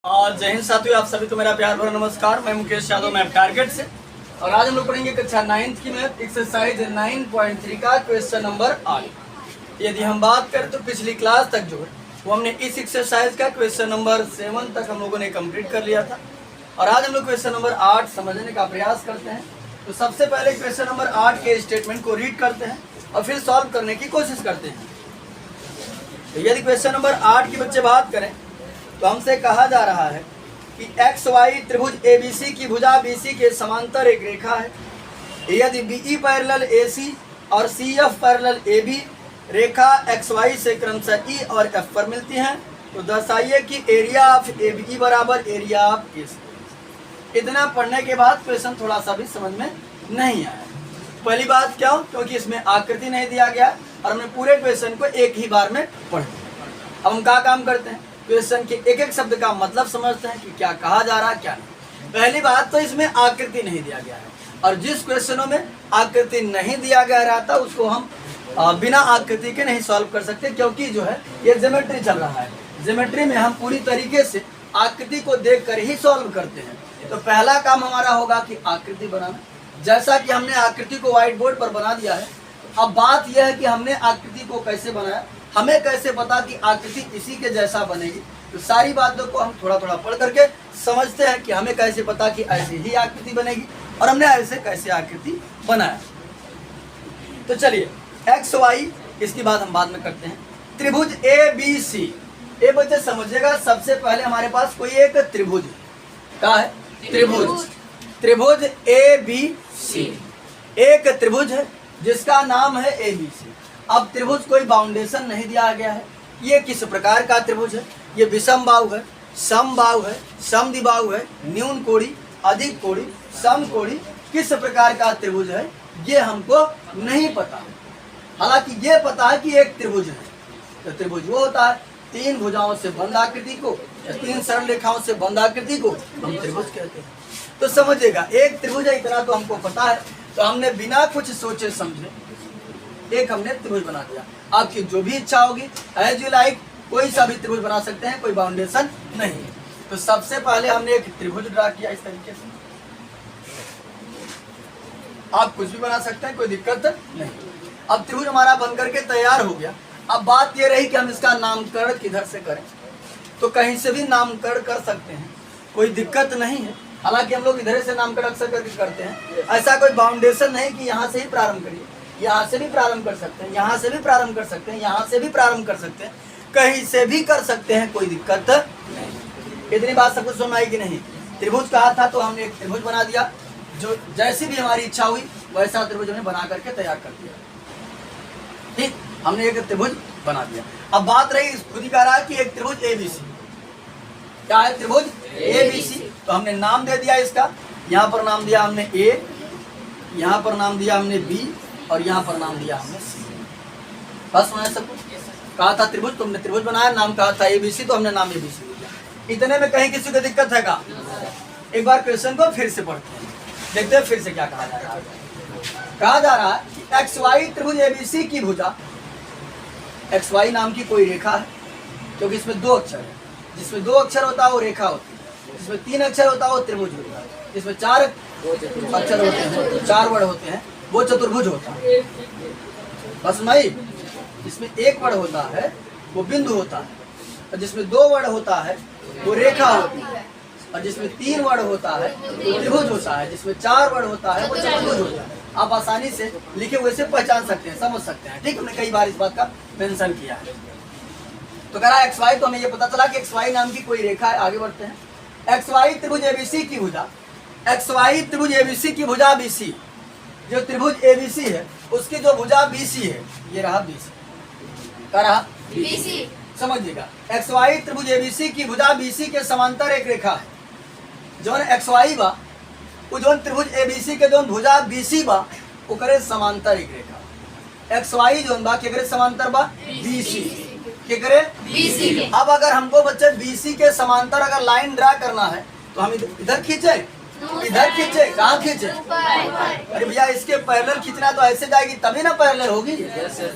और जय हिंद साथियों, आप सभी को मेरा प्यार भरा नमस्कार। मैं मुकेश यादव, मैथ टारगेट से। और आज हम लोग पढ़ेंगे कक्षा 9th की मैथ एक्सरसाइज 9.3 का क्वेश्चन नंबर 8। यदि हम बात करें तो पिछली क्लास तक जो है वो हमने इस एक्सरसाइज का क्वेश्चन नंबर 7 तक हम लोगों ने कंप्लीट कर लिया था। और आज हम लोग क्वेश्चन नंबर 8 समझने का प्रयास करते हैं। तो सबसे पहले क्वेश्चन नंबर 8 के स्टेटमेंट को रीड करते हैं और फिर सॉल्व करने की कोशिश करते हैं। तो यदि क्वेश्चन नंबर 8 की बच्चे बात करें तो हमसे कहा जा रहा है कि एक्स वाई त्रिभुज ABC की भुजा BC के समांतर एक रेखा है। यदि BE पैरेलल AC और CF पैरेलल AB रेखा XY से क्रमशः E और F पर मिलती हैं तो दर्शाइए कि एरिया ऑफ ABE बराबर एरिया ऑफ AC। इतना पढ़ने के बाद क्वेश्चन थोड़ा सा भी समझ में नहीं आया। पहली बात क्यों? क्योंकि इसमें आकृति नहीं दिया गया और हमने पूरे क्वेश्चन को एक ही बार में पढ़ा। अब हम क्या काम करते हैं, क्वेश्चन के एक एक शब्द का मतलब समझते हैं कि क्या कहा जा रहा है क्या नहीं। पहली बात तो इसमें आकृति नहीं दिया गया है और जिस क्वेश्चनों में आकृति नहीं दिया गया रहता उसको हम बिना आकृति के नहीं सॉल्व कर सकते, क्योंकि जो है ये ज्योमेट्री चल रहा है। ज्योमेट्री में हम पूरी तरीके से आकृति को देख कर ही सॉल्व करते हैं। तो पहला काम हमारा होगा कि आकृति बनाना। जैसा कि हमने आकृति को व्हाइट बोर्ड पर बना दिया है, अब बात यह है कि हमने आकृति को कैसे बनाया, हमें कैसे पता कि आकृति इसी के जैसा बनेगी। तो सारी बातों को हम थोड़ा थोड़ा पढ़ करके समझते हैं कि हमें कैसे पता कि ऐसी ही आकृति बनेगी और हमने ऐसे कैसे आकृति बनाया। तो चलिए एक्स वाई इसकी बात हम बाद में करते हैं। त्रिभुज ABC, ये बच्चे समझिएगा, सबसे पहले हमारे पास कोई एक त्रिभुज है। क्या है? त्रिभुज। त्रिभुज ABC एक त्रिभुज है जिसका नाम है ABC। अब त्रिभुज कोई बाउंडेशन नहीं दिया गया है। ये किस प्रकार का त्रिभुज है? ये विषम बाहु है, सम बाहु है, समद्विबाहु है, न्यून कोणी, अधिक कोणी, सम कोणी, किस प्रकार का त्रिभुज है ये हमको नहीं पता। हालांकि ये पता है कि एक त्रिभुज है। तो त्रिभुज वो होता है तीन भुजाओं से बंध आकृति को या तीन सरल रेखाओं से बंध आकृति को हम त्रिभुज कहते हैं। तो समझिएगा एक त्रिभुज है, इतना तो हमको पता है। तो हमने बिना कुछ सोचे समझे एक हमने त्रिभुज बना दिया। आपकी जो भी इच्छा होगी एज यू लाइक कोई सा भी त्रिभुज बना सकते हैं, कोई बाउंडेशन नहीं है। तो सबसे पहले हमने एक त्रिभुज ड्रा किया इस तरीके से। आप कुछ भी बना सकते हैं, कोई दिक्कत नहीं। अब त्रिभुज हमारा बन करके तैयार हो गया। अब बात ये रही कि हम इसका नामकरण किधर से करें। तो कहीं से भी नामकरण कर सकते हैं, कोई दिक्कत नहीं है। हालांकि हम लोग इधर से नामकरण अक्सर करके करते हैं। ऐसा कोई बाउंडेशन नहीं कि यहाँ से ही प्रारंभ करिए, यहाँ से भी प्रारंभ कर सकते हैं, यहाँ से भी प्रारंभ कर सकते हैं, यहाँ से भी प्रारंभ कर सकते हैं, कहीं से भी कर सकते हैं, कोई दिक्कत नहीं। इतनी बात सबको समझ आई कि नहीं? त्रिभुज कहा था तो हमने एक त्रिभुज बना दिया। जो जैसी भी हमारी इच्छा हुई वैसा त्रिभुज हमने बना करके तैयार कर दिया। ठीक, हमने एक त्रिभुज बना दिया। अब बात रही खुद ही कह रहा है कि एक त्रिभुज ABC। क्या है? त्रिभुज ABC। तो हमने नाम दे दिया इसका। यहाँ पर नाम दिया हमने A, यहाँ पर नाम दिया हमने B और यहाँ पर नाम दिया हमने C। बस मैंने सब कुछ कहा था त्रिभुज, तो हमने त्रिभुज बनाया, नाम कहा था ABC, तो हमने नाम ABC दिया। इतने में कहीं किसी को दिक्कत है का? एक बार क्वेश्चन को फिर से पढ़ते हैं, देखते हैं फिर से क्या कहा जा रहा है। कहा जा रहा है कि XY त्रिभुज ABC की भुजा, XY नाम की कोई रेखा है, क्योंकि इसमें दो अक्षर है। जिसमें दो अक्षर होता है वो रेखा होती है, जिसमें तीन अक्षर होता है वो त्रिभुज होता है, जिसमें चार अक्षर होते हैं, चार वर्ड होते हैं, वो चतुर्भुज होता है। बस नहीं, जिसमें एक वर्ड होता है वो बिंदु होता है, और जिसमें दो वर्ड होता है वो रेखा होती है, और जिसमें तीन वर्ड होता है वो त्रिभुज होता है, जिसमें चार वर्ड होता है वो चतुर्भुज होता है। आप आसानी से लिखे हुए से पहचान सकते हैं, समझ सकते हैं। ठीक, हमने कई बार इस बात का मेंशन किया है। तो कह रहा है XY, तो हमें ये पता चला कि XY नाम की कोई रेखा है। आगे बढ़ते हैं। XY त्रिभुज ABC की भुजा, XY त्रिभुज ABC की भुजा BC, जो त्रिभुज ABC है उसकी जो भुजा BC है, ये रहा BC। क्या रहा? BC। समझिएगा, XY त्रिभुज ABC की भुजा BC के समांतर एक रेखा है। जो XY बा वो जो त्रिभुज ABC के जो भुजा BC बा वो करे समांतर एक रेखा। XY जो बा के करे समांतर बा BC के करे BC के। अब अगर हमको बच्चे BC के समांतर अगर लाइन ड्रा करना है तो हम इधर खींचे, इधर खींचे, कहाँ खींचे? अरे भैया इसके पैरेलल खींचना तो ऐसे जाएगी तभी ना पैरेलल होगी।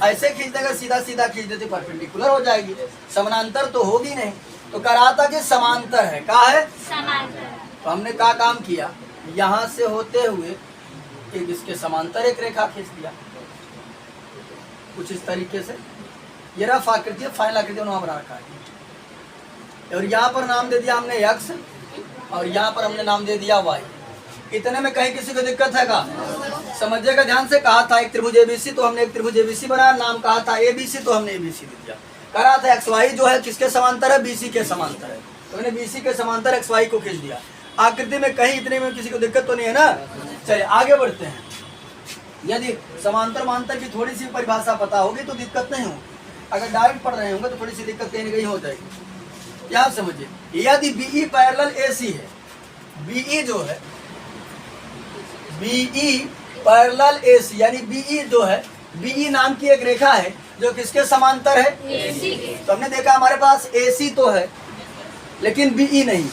ऐसे खींच देगा, सीधा सीधा खींच देते परपेंडिकुलर हो जाएगी, समानांतर तो होगी नहीं। तो कह रहा था कि समांतर है। कहा है समांतर। तो हमने क्या काम किया, यहाँ से होते हुए एक इसके समांतर एक रेखा खींच दिया कुछ इस तरीके से। ये रफ आकृति है, फाइनल आकृति वहां बना रखा है। और यहाँ पर नाम दे दिया हमने x और यहाँ पर हमने नाम दे दिया y। इतने में कहीं किसी को दिक्कत है का? समझिएगा ध्यान से। कहा था एक त्रिभुज एबीसी, तो हमने एक त्रिभुज एबीसी बनाया। नाम कहा था एबीसी, तो हमने एबीसी दे दिया। कह रहा था एक्स वाई जो है किसके समांतर है? बीसी के समांतर है। तो हमने बीसी के समांतर एक्स वाई को खींच दिया। आकृति में कहीं इतने में किसी को दिक्कत तो नहीं है ना? चलिए आगे बढ़ते हैं। यदि समांतर मांतर की थोड़ी सी परिभाषा पता होगी तो दिक्कत नहीं होगी। अगर डायरेक्ट पढ़ रहे होंगे तो थोड़ी सी दिक्कत कहीं ना कहीं हो जाएगी। क्या समझिए, यदि बीई पैरेलल एसी है, बीई जो है बीई पैरेलल एसी यानी बीई जो है, बीई नाम की एक रेखा है जो किसके समांतर है? एसी के। तो हमने देखा हमारे पास एसी तो है लेकिन बीई नहीं,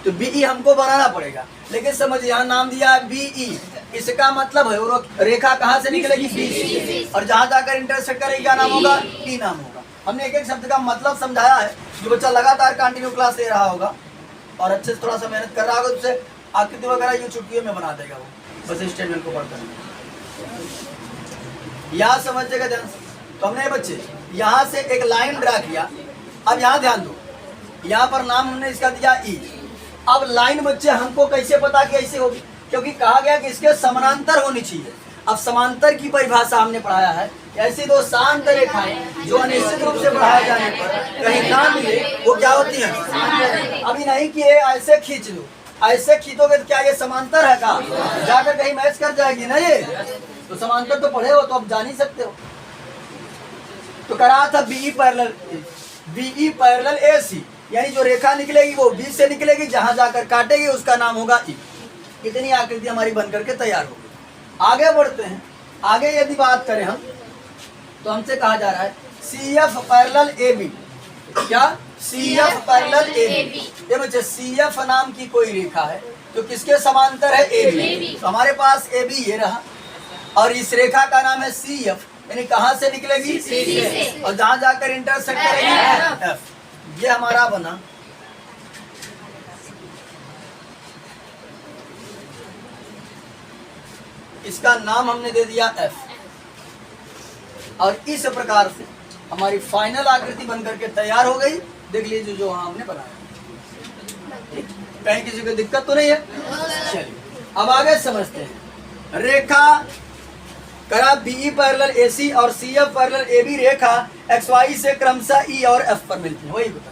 तो बीई हमको बनाना पड़ेगा। लेकिन समझिए यहाँ नाम दिया है बीई, इसका मतलब है वो रेखा कहाँ से निकलेगी? बीसी। और जहाँ जाकर इंटरसेक्ट करेगी क्या नाम होगा? ई नाम होगा। हमने एक एक शब्द का मतलब समझाया है। जो बच्चा लगातार कंटिन्यू क्लास ले रहा होगा और अच्छे से थोड़ा सा मेहनत कर रहा होगा, उससे आकृति वगैरह ये चुटकियों में बना देगा वो, बस स्टेटमेंट को पढ़कर। यहाँ समझिएगा ध्यान से। तो हमने बच्चे यहाँ से एक लाइन ड्रा किया। अब यहाँ ध्यान दो, यहाँ पर नाम हमने इसका दिया ई। अब लाइन बच्चे हमको कैसे पता कि ऐसे होगी? क्योंकि कहा गया कि इसके समानांतर होनी चाहिए। अब समांतर की परिभाषा हमने पढ़ाया है, ऐसी दो शांत रेखाएं जो अनिश्चित रूप से बढ़ाए जाने पर कहीं ना मिले वो क्या होती है? अभी नहीं कि ये ऐसे खींच लो, ऐसे खींचोगे तो क्या ये समांतर है का? जाकर कहीं मैच कर जाएगी ना ये। तो समांतर तो पढ़े हो तो अब जान ही सकते हो। तो करा था बीई पैरेलल एसी, यानी जो रेखा निकलेगी वो बी से निकलेगी, जहां जाकर काटेगी उसका नाम होगा ई। इतनी आकृति हमारी बन करके तैयार होगी। आगे बढ़ते हैं। आगे यदि बात करें हम तो हमसे कहा जा रहा है C F parallel A B. क्या? C F parallel A B. ये बच्चे सी एफ नाम की कोई रेखा है जो किसके समांतर है? A B. तो हमारे पास ए बी ये रहा और इस रेखा का नाम है सी एफ, यानी कहाँ से निकलेगी? सी से। और जहां जाकर इंटरसेक्ट करेगी एफ। ये हमारा बना इसका नाम हमने दे दिया एफ। और इस प्रकार से हमारी फाइनल आकृति बनकर के तैयार हो गई। देख लीजिए जो हमने बनाया। कहीं किसी को दिक्कत तो नहीं है? चलिए अब आगे समझते हैं। रेखा करा बीई पैरेलल एसी और सीएफ पैरेलल एबी रेखा एक्स वाई से क्रमशः ई और एफ पर मिलती है। वही बता,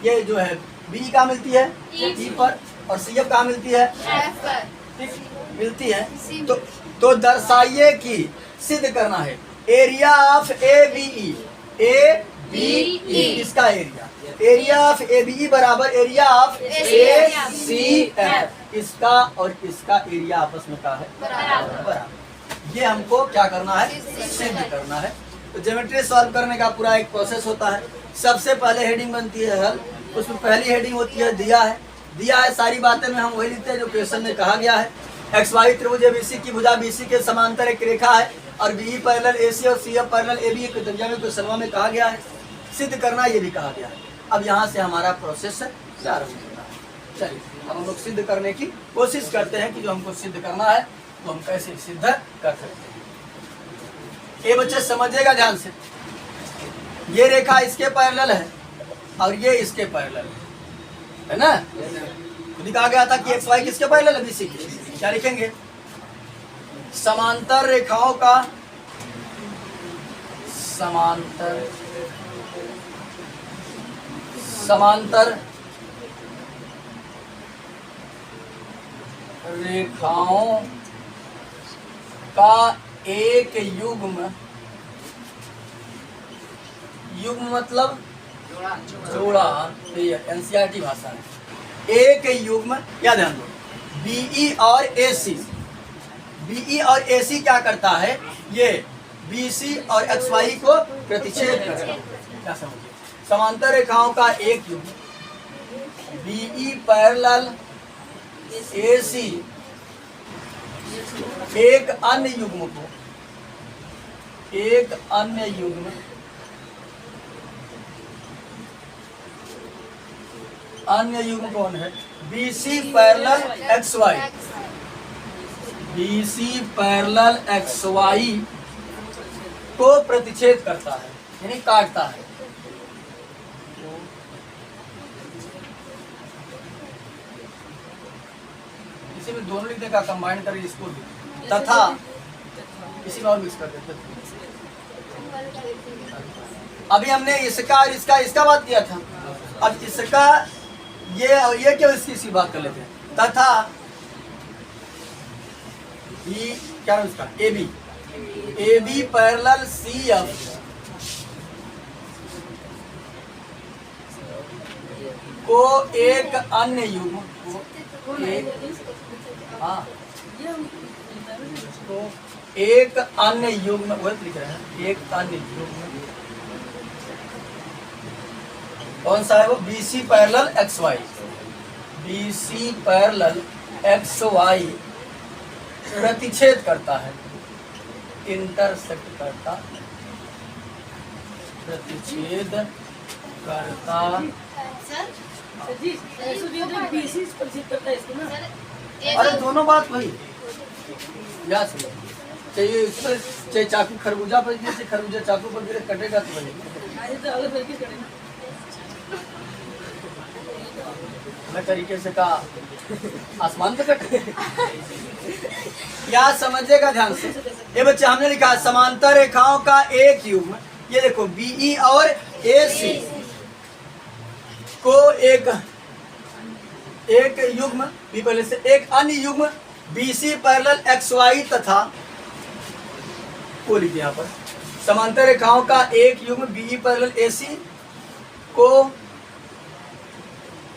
ये जो है बी कहाँ मिलती है? ई पर। और सीएफ कहाँ मिलती है? एफ पर। ठीक मिलती है। तो दर्शाइए कि सिद्ध करना है area of A B E, इसका area, area of A B E बराबर area of A C F. इसका और इसका एरिया आपस में क्या है? बराबर। ये हमको क्या करना है? सिद्ध करना है। तो ज्योमेट्री सॉल्व करने का पूरा एक प्रोसेस होता है। सबसे पहले हेडिंग बनती है हल, उसमें पहली हेडिंग होती है दिया है। दिया है सारी बातें में हम वही लिखते हैं जो क्वेश्चन में कहा गया है। एक्स वाई त्रिभुज एबीसी की भुजा बीसी के समांतर एक रेखा है और बीई पैरेलल एसी और सीएफ पैरेलल एबी एक दरिया में क्वेश्चन में कहा गया है। सिद्ध करना ये भी कहा गया है। अब यहाँ से हमारा प्रोसेस प्रारंभ होता है। चलिए अब हम लोग सिद्ध करने की कोशिश करते हैं कि जो हमको सिद्ध करना है तो हम कैसे सिद्ध कर सकते हैं। ये बच्चे समझिएगा ध्यान से। ये रेखा इसके पैरेलल है और ये इसके पैरेलल है ना? खुद कहा गया था कि एक्स वाई किसके पैरेलल है? बीसी के। क्या लिखेंगे? समांतर रेखाओं का समांतर रेखाओं का एक युग्म मतलब जोड़ा। एनसीईआरटी भाषा है। एक युग्म, क्या ध्यान दो, बीई और एसी। बीई और एसी क्या करता है? ये बीसी और एक्स वाई को प्रतिच्छेद करेगा। क्या समझिए? समांतर रेखाओं का एक युग्म बीई पैरेलल एसी एक अन्य युग्म अन्य युग्म कौन है? BC parallel XY, BC parallel XY को प्रतिच्छेद करता है, यानी काटता है। इसी में दोनों लिखने का कंबाइन करके इसको भी, तथा इसी में और मिक्स कर देते। अभी हमने इसका और इसका बात किया था, अब इसका ये क्यों इसकी बात कर लेते हैं। तथा ये क्या नाम इसका? AB पैरेलल CF को एक अन्य युग्म एक अन्य युग्म, वही लिख रहे हैं, एक अन्य युग्म कौन सा है वो? BC parallel XY, BC parallel XY प्रतिच्छेद करता है, इंटरसेक्ट करता, प्रतिच्छेद करता। अरे दोनों बात वही याद से चाहिए। इसमें चाहे चाकू खरबूजा पर गिरे, खरबूजा चाकू पर गिरे, कटेगा तो वही तरीके से का आसमान पे कटे। याद समझिएगा ध्यान से। ये बच्चे हमने लिखा समांतर रेखाओं का एक युग्म, ये देखो BE और AC को एक युग्म B पहले से, एक अन्य युग्म BC पैरेलल XY तथा को लिखिए यहाँ पर। समांतर रेखाओं का एक युग्म BE पैरेलल AC को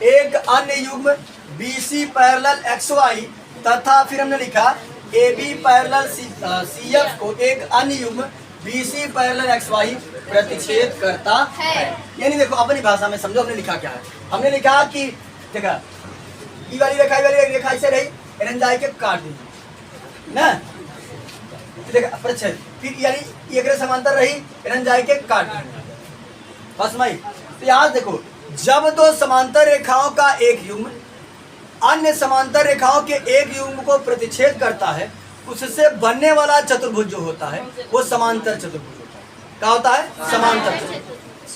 एक अन्य युग्म BC पैरेलल XY तथा फिर हमने लिखा AB पैरेलल CF को एक अन्य युग्म BC पैरेलल XY प्रतिच्छेद करता है। यानी देखो अपनी भाषा में समझो हमने लिखा क्या है। हमने लिखा कि देखा ई वाली रेखा ऐसे रही, रंजाई के काट दी ना, देखा प्रतिच्छेद, फिर यानी एक समांतर रही, रंजाई के काट दी बस मई। तो यहाँ देखो जब दो समांतर रेखाओं का एक युग्म अन्य समांतर रेखाओं के एक युग्म को प्रतिच्छेद करता है, उससे बनने वाला चतुर्भुज जो होता है वो समांतर चतुर्भुज होता है। क्या होता है? समांतर चतुर्भुज।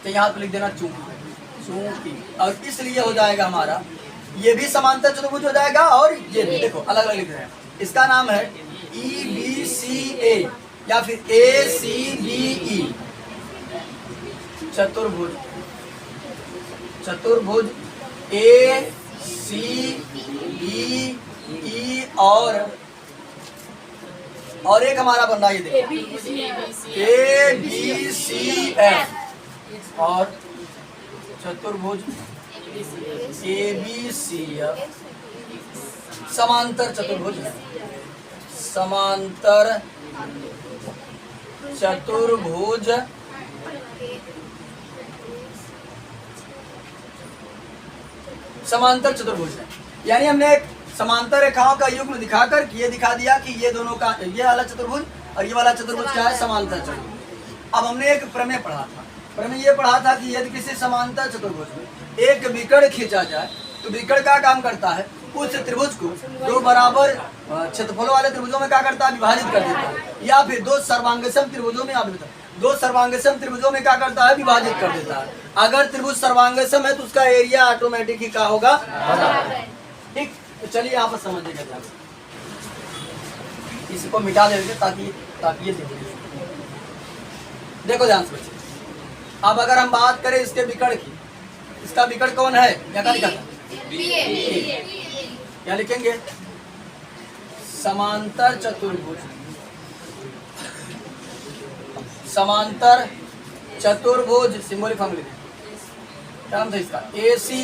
तो यहाँ पे लिख देना चूंकि, और इसलिए हो जाएगा हमारा ये भी समांतर चतुर्भुज हो जाएगा और ये भी देखो अलग अलग लिख रहे हैं। इसका नाम है EBCA या फिर ACBE चतुर्भुज, चतुर्भुज ACBE और एक हमारा बन रहा है ये देखो ABCF और चतुर्भुज ABCF समांतर चतुर्भुज है। समांतर चतुर्भुज समांतर चतुर्भुज है। यानी हमने एक समांतर रेखाओं का युग्म दिखाकर ये दिखा दिया कि ये दोनों का, ये वाला चतुर्भुज और ये वाला चतुर्भुज क्या है? समांतर चतुर्भुज। अब हमने एक प्रमेय पढ़ा था, प्रमेय ये पढ़ा था कि यदि किसी समांतर चतुर्भुज में एक विकर्ण खींचा जाए तो विकर्ण का काम करता है उस त्रिभुज को दो बराबर क्षेत्रफलों वाले त्रिभुजों में क्या करता है? विभाजित कर देता है, या फिर दो सर्वांगसम त्रिभुजों में दो सर्वांगसम त्रिभुजों में क्या करता है? विभाजित कर देता है। अगर त्रिभुज सर्वांगसम है तो उसका एरिया ऑटोमेटिक ही क्या होगा? ठीक। तो चलिए यहाँ पर समझिएगा, इसको मिटा देंगे ताकि ये देखो ध्यान से बच्चे। अब अगर हम बात करें इसके विकर्ण की, इसका विकर्ण कौन है? क्या लिखा था? क्या लिखेंगे? समांतर चतुर्भुज, समांतर चतुर्भुज सिंबॉलिक फॉर्म लिखें। क्या नाम था इसका? ACBE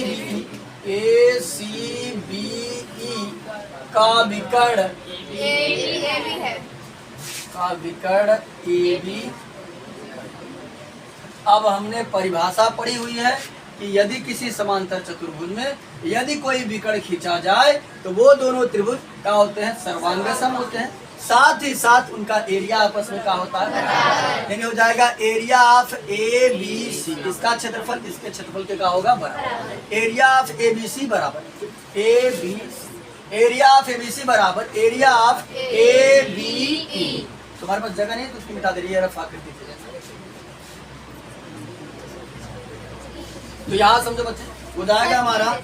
का विकर्ण AB। अब हमने परिभाषा पढ़ी हुई है कि यदि किसी समांतर चतुर्भुज में यदि कोई विकर्ण खींचा जाए तो वो दोनों त्रिभुज क्या होते हैं? सर्वांगसम होते हैं। साथ ही साथ उनका एरिया आपस में क्या होता है, यानी हो जाएगा area of A B C, इसका क्षेत्रफल इसके क्षेत्रफल के क्या होगा बराबर। Area of A B C बराबर A B, area of A B C बराबर area of A B E. तुम्हारे पास जगह नहीं तो उसकी मिटा दे रही है रफ आकृति से। तो यहाँ समझो बच्चे, हो जाएगा हमारा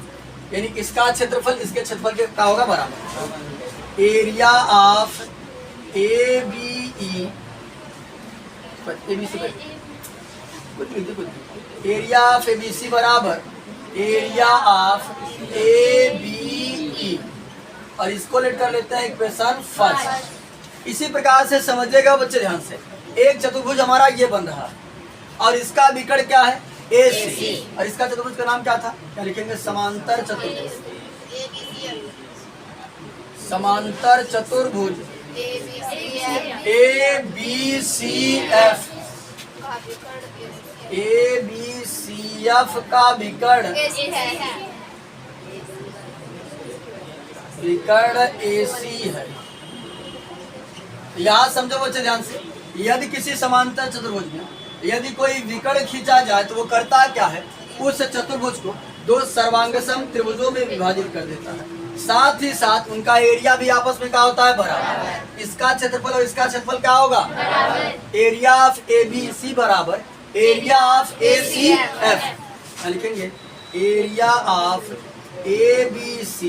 यानी इसका क्षेत्रफल इसके क्षेत्रफल के क्या होगा बराबर। Area of A B E, area of A B C बराबर area of A B E, और इसको लेट कर लेते हैं इक्वेशन फर्स्ट। इसी प्रकार से समझिएगा बच्चे ध्यान से, एक चतुर्भुज हमारा ये बन रहा है और इसका विकर्ण क्या है ए सी, और इसका चतुर्भुज का नाम क्या था, क्या लिखेंगे समांतर चतुर्भुज। समांतर चतुर्भुज A B C F, A B C F का विकर्ण ए सी है। यहाँ समझो बच्चे ध्यान से, यदि किसी समांतर चतुर्भुज में यदि कोई विकर्ण खींचा जाए तो वो करता क्या है, उस चतुर्भुज को दो सर्वांगसम त्रिभुजों में विभाजित कर देता है। साथ ही साथ उनका एरिया भी आपस में क्या होता है बराबर। इसका क्षेत्रफल और इसका क्षेत्रफल क्या होगा, area of A B C बराबर area of A C F. लिखेंगे area of A B C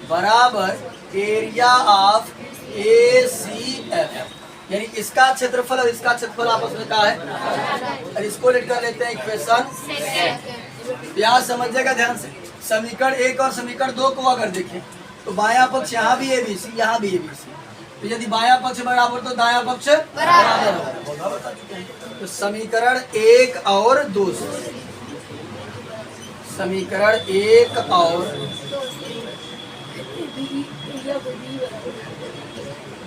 बराबर area of A C F, यानी इसका क्षेत्रफल और इसका क्षेत्रफल आपस में क्या है, और इसको लेट कर लेते हैं इक्वेशन। यहाँ समझिएगा ध्यान से, समीकरण 1 और समीकरण 2 को अगर देखें तो बायां पक्ष यहाँ भी ए बी सी, यहाँ भी ए बी सी, तो यदि बायां पक्ष बराबर तो दायां पक्ष बराबर होगा। तो समीकरण 1 और 2 से, समीकरण 1 और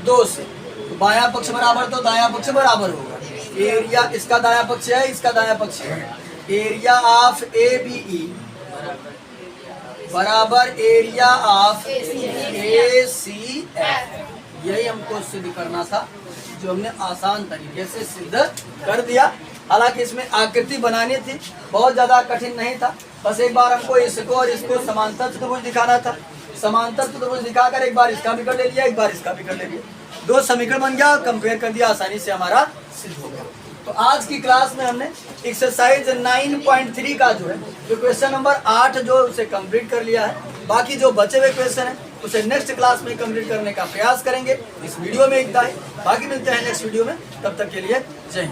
2 से, तो बायां पक्ष बराबर तो दायां पक्ष बराबर होगा। एरिया इसका दायां पक्ष है, इसका दायां पक्ष है, area of A B E बराबर area of A C F. यही हमको सिद्ध करना था, जो हमने आसान तरीके से सिद्ध कर दिया। हालांकि इसमें आकृति बनानी थी, बहुत ज्यादा कठिन नहीं था, बस एक बार हमको इसको और इसको समांतर चतुर्भुज दिखाना था। समांतर चतुर्भुज दिखाकर एक बार इसका भी कर ले लिया, एक बार इसका भी कर ले लिया, दो समीकरण बन गया, कंपेयर कर दिया, आसानी से हमारा सिद्ध हो गया। तो आज की क्लास में हमने एक्सरसाइज 9.3 का जो है जो क्वेश्चन नंबर 8 जो उसे कंप्लीट कर लिया है। बाकी जो बचे हुए क्वेश्चन है उसे नेक्स्ट क्लास में कंप्लीट करने का प्रयास करेंगे। इस वीडियो में इतना ही, बाकी मिलते हैं नेक्स्ट वीडियो में, तब तक के लिए जय हिंद।